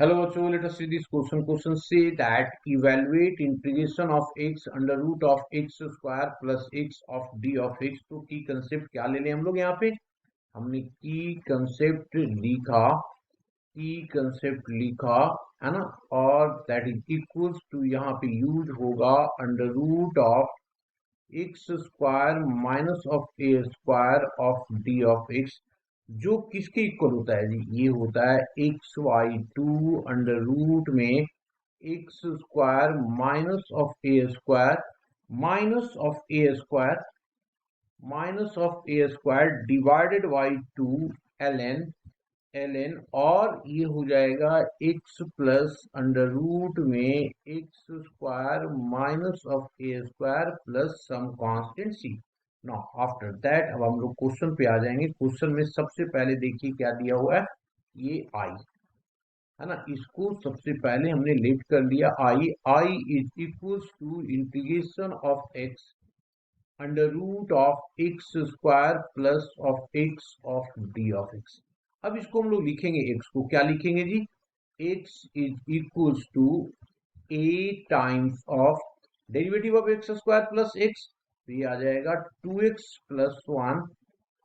Hello, bachcho, let us see this question. Question say that evaluate integration of x under root of x square plus x of d of x. तो की concept क्या ले लें हम लोग यहाँ पे? हमने की कंसेप्ट लिखा है ना, और दैट इज इक्वल्स टू यहाँ पे यूज होगा under root of x square minus of A square of D of X, जो किसके इक्वल होता है जी? ये होता है X Y two under root में X square minus of A square divided by two L N, और ये हो जाएगा एक्स प्लस अंडर रूट में X square minus of A square plus some constant C. Now after that अब हम लोग question पे आ जाएंगे। क्वेश्चन में सबसे पहले देखिए क्या दिया हुआ है, ये आई है ना, इसको सबसे पहले हमने लेट कर लिया। I is equals to integration of X under root of x square plus of x of D of X. अब इसको हम लोग लिखेंगे, एक्स को क्या लिखेंगे जी? X is equals to A times of derivative of x square plus X, तो ये आ जाएगा 2x plus 1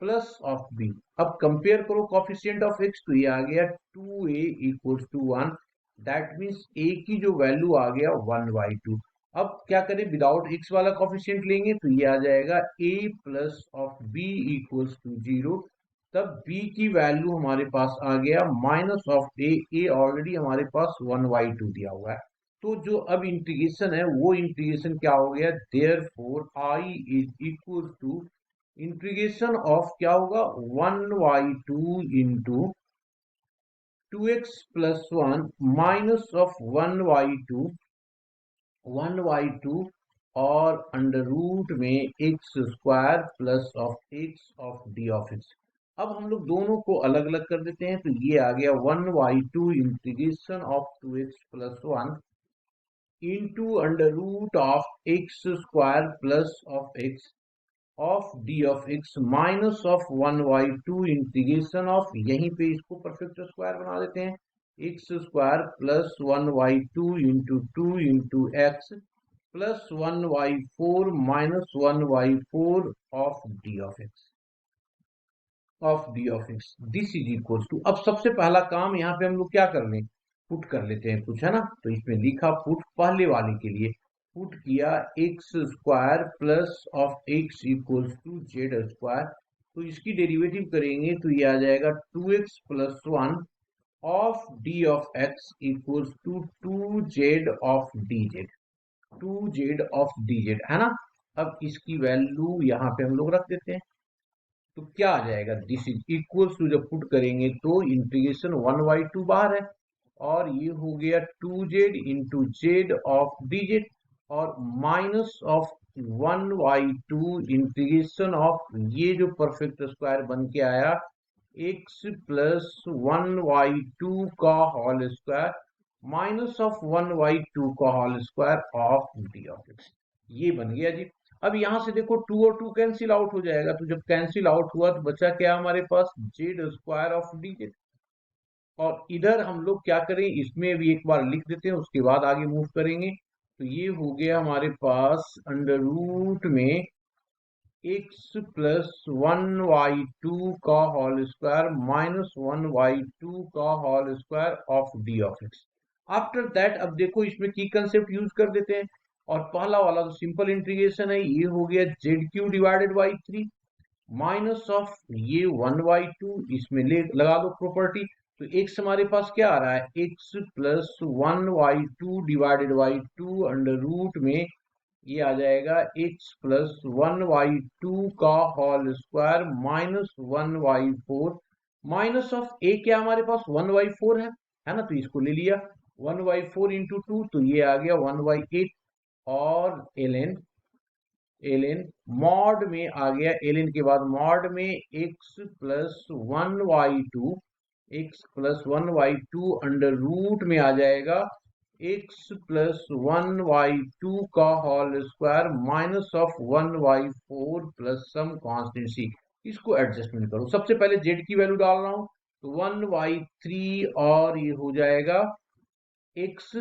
plus of B. अब कंपेयर करो कॉफिशिएंट ऑफ एक्स, तो ये आ गया 2a equals to 1, that means a की जो वैल्यू आ गया 1/2। अब क्या करें, विदाउट एक्स वाला कॉफिशिएंट लेंगे तो ये आ जाएगा a plus of b equals to 0। तब b की वैल्यू हमारे पास आ गया माइनस ऑफ a ऑलरेडी हमारे पास 1/2 दिया हुआ है। तो जो अब इंटीग्रेशन है वो इंटीग्रेशन क्या हो गया, therefore I is equal to integration of क्या होगा 1/2 into 2x plus 1 minus of 1/2 और अंडर रूट में X square plus of x of D of X. अब हम लोग दोनों को अलग अलग कर देते हैं, तो ये आ गया 1/2 integration of 2x plus 1 into under root of x square plus of x of D of x minus of 1/2 integration of, यहीं पे इसको परफेक्ट स्क्वायर बना देते हैं, x square plus 1/2 into 2 into x plus 1/4 minus 1/4 of D of x this is equal to. अब सबसे पहला काम यहाँ पे हम लोग क्या कर लें, पुट कर लेते हैं कुछ, है ना। तो इसमें लिखा पुट, पहले वाले के लिए पुट किया x square plus of x equals to z square, तो इसकी डेरिवेटिव करेंगे तो ये आ जाएगा 2x plus 1 of D of x equals to 2z of D z है ना। अब इसकी वैल्यू यहाँ पे हम लोग रख देते हैं, तो क्या आ जाएगा, दिस इज इक्वल्स टू, जब पुट करेंगे तो इंटीग्रेशन 1/2 बाहर है, और ये हो गया 2z into Z of dz, और माइनस ऑफ 1/2 इंटीग्रेशन ऑफ ये जो परफेक्ट स्क्वायर बन के आया x प्लस 1/2 का होल स्क्वायर माइनस ऑफ 1/2 का whole square of D of x, ये बन गया जी। अब यहां से देखो 2 और 2 कैंसिल आउट हो जाएगा, तो जब कैंसिल आउट हुआ तो बचा क्या हमारे पास, Z square of D Z. और इधर हम लोग क्या करें, इसमें भी एक बार लिख देते हैं, उसके बाद आगे मूव करेंगे। तो ये हो गया हमारे पास अंडर रूट में एक्स प्लस 1/2 का होल स्क्वायर माइनस 1/2 का whole square of D of x. After that अब देखो इसमें की कंसेप्ट यूज कर देते हैं, और पहला वाला तो सिंपल इंटीग्रेशन है, ये हो गया Z Q divided by 3 minus of ये 1/2, इसमें ले लगा दो प्रॉपर्टी, तो एक्स हमारे पास क्या आ रहा है, X plus 1/2 divided by 2 under root में ये आ जाएगा एक्स प्लस 1/2 का whole square minus 1/4 minus of A क्या हमारे पास 1/4 है ना, तो इसको ले लिया 1/4 इंटू 2, तो ये आ गया 1/8, और एल एन मॉड में आ गया, एल एन के बाद मॉड में x प्लस 1/2 अंडर रूट में आ जाएगा x प्लस 1/2 का whole square minus of 1/4 plus some constant C. इसको एडजस्टमेंट करो, सबसे पहले z की वैल्यू डाल रहा हूं, तो 1/3 और ये हो जाएगा x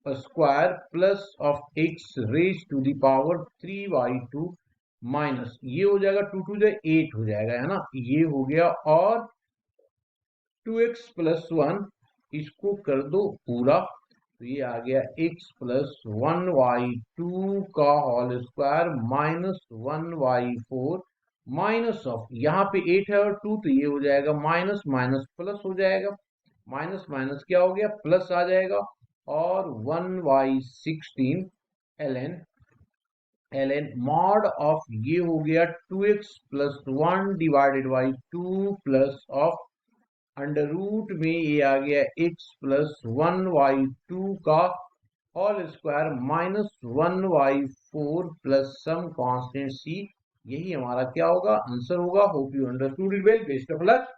square plus of x raise to the power 3y2 minus, ये हो जाएगा 2 टू द 8 हो जाएगा, है ना, ये हो गया, और 2x प्लस 1 इसको कर दो पूरा, तो ये आ गया x प्लस 1y2 का whole square minus 1y4 minus of, यहाँ पे 8 है और 2, तो ये हो जाएगा माइनस माइनस प्लस हो जाएगा, माइनस माइनस क्या हो गया, प्लस आ जाएगा, और 1y16 ln मॉड ऑफ, ये हो गया 2x plus 1 divided by 2 plus of under root में ये आ गया x प्लस 1y2 का whole square minus 1y4 plus some constant c, यही हमारा क्या होगा, आंसर होगा। Hope you understood it well, best of luck.